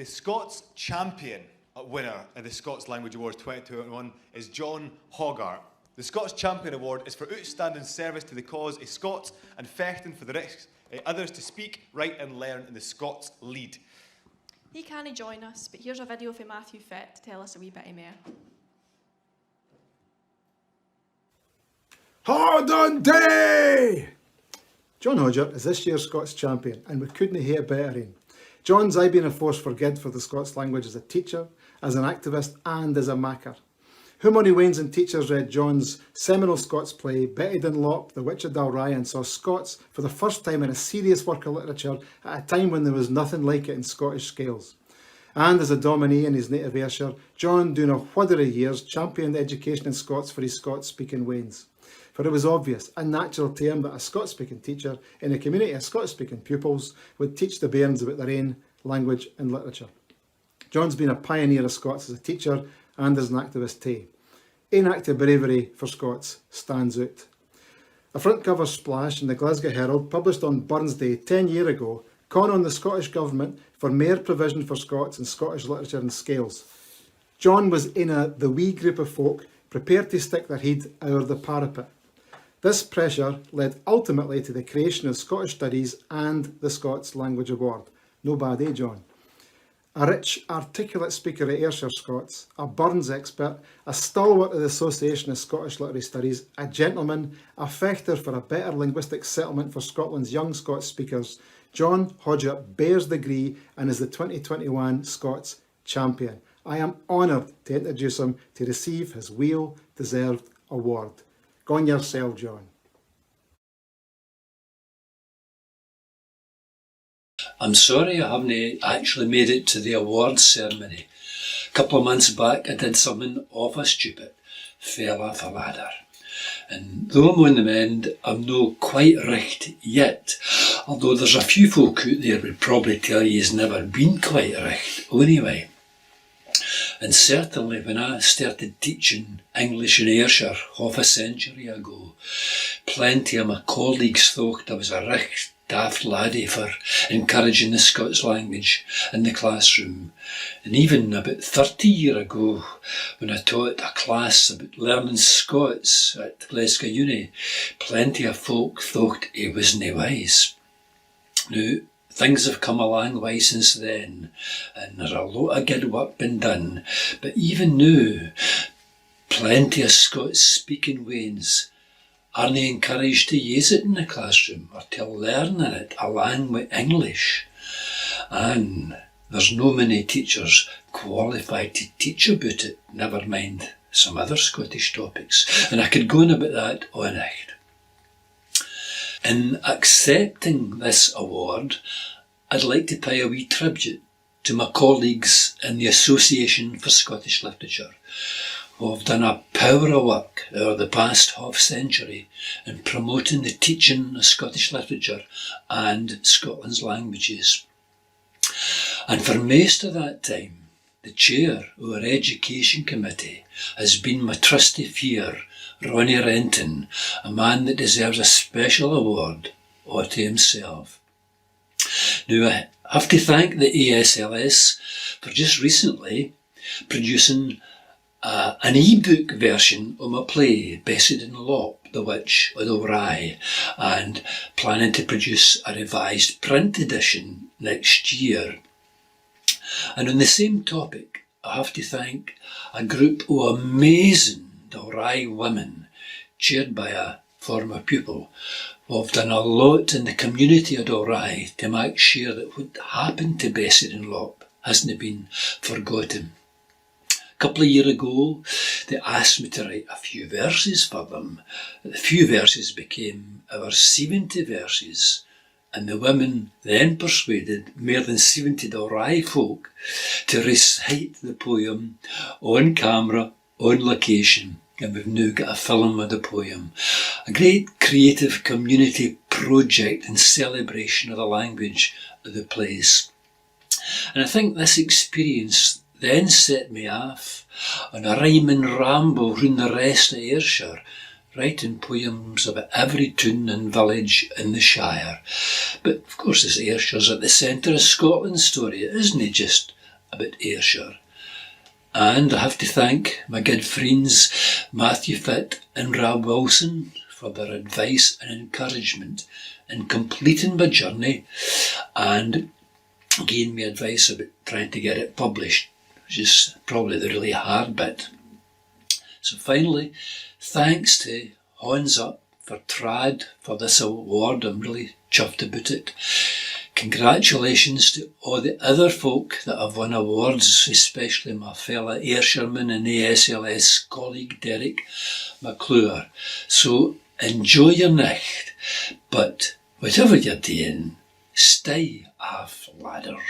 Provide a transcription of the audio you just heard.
the Scots champion winner of the Scots Language Awards 2021 is John Hodgart. The Scots Champion Award is for outstanding service to the cause of Scots and fechten for the rights others to speak, write and learn in the Scots lead. He can't join us, but here's a video from Matthew Fett to tell us a wee bit more. Hard on day! John Hodgart is this year's Scots champion, and we couldn't hear better in. John's aye been a force for good for the Scots language as a teacher, as an activist and as a maker. How many wains and teachers read John's seminal Scots play, Betty Dunlop, The Witch of Dalry, and saw Scots for the first time in a serious work of literature at a time when there was nothing like it in Scottish scales. And as a dominee in his native Ayrshire, John, doing a whadder of years, championed education in Scots for his Scots-speaking wains. For it was obvious and natural to him that a Scots-speaking teacher in a community of Scots-speaking pupils would teach the bairns about their own language and literature. John's been a pioneer of Scots as a teacher and as an activist too. Ein act of bravery for Scots stands out. A front cover splash in the Glasgow Herald, published on Burns Day 10 years ago, called on the Scottish Government for more provision for Scots in Scottish literature and scales. John was in the wee group of folk prepared to stick their head over the parapet. This pressure led ultimately to the creation of Scottish Studies and the Scots Language Award. No bad, eh, John? A rich, articulate speaker of Ayrshire Scots, a Burns expert, a stalwart of the Association of Scottish Literary Studies, a gentleman, a fechter for a better linguistic settlement for Scotland's young Scots speakers, John Hodgart bears the gree and is the 2021 Scots champion. I am honoured to introduce him to receive his well-deserved award. Go on yourself, John. I'm sorry I haven't actually made it to the awards ceremony. A couple of months back I did something awful stupid. Fell off a ladder. And though I'm on the mend, I'm no quite richt yet. Although there's a few folk out there would probably tell you he's never been quite richt. Anyway. And certainly when I started teaching English in Ayrshire half a century ago, plenty of my colleagues thought I was a richt daft laddie for encouraging the Scots language in the classroom. And even about 30 years ago, when I taught a class about learning Scots at Glasgow Uni, plenty of folk thought he wasn't wise. Now, things have come a long way since then, and there's a lot of good work been done, but even now, plenty of Scots-speaking wains aren't encouraged to use it in the classroom or to learn it along with English. And there's no many teachers qualified to teach about it, never mind some other Scottish topics. And I could go on about that all night. In accepting this award, I'd like to pay a wee tribute to my colleagues in the Association for Scottish Literature, who have done a power of work over the past half century in promoting the teaching of Scottish literature and Scotland's languages. And for most of that time, the chair of our Education Committee has been my trusty fear, Ronnie Renton, a man that deserves a special award all to himself. Now I have to thank the ASLS for just recently producing an e-book version of my play, Bessid and Lop, The Witch of Dalry, and planning to produce a revised print edition next year. And on the same topic, I have to thank a group of amazing Dalry women, chaired by a former pupil, who have done a lot in the community of Dalry to make sure that what happened to Bessid and Lop hasn't been forgotten. A couple of years ago, they asked me to write a few verses for them. The few verses became our 70 verses, and the women then persuaded more than 70 Dalry folk to recite the poem on camera, on location, and we've now got a film of the poem. A great creative community project in celebration of the language of the place. And I think this experience then set me off on a rhyming ramble round the rest of Ayrshire, writing poems about every town and village in the Shire. But of course this Ayrshire's at the centre of Scotland's story. It isn't just about Ayrshire. And I have to thank my good friends Matthew Fitt and Rob Wilson for their advice and encouragement in completing my journey and giving me advice about trying to get it published, which is probably the really hard bit. So finally, thanks to Horns Up for Trad for this award. I'm really chuffed about it. Congratulations to all the other folk that have won awards, especially my fella Ayrshireman and ASLS colleague Derek McClure. So enjoy your night, but whatever you're doing, stay off ladders.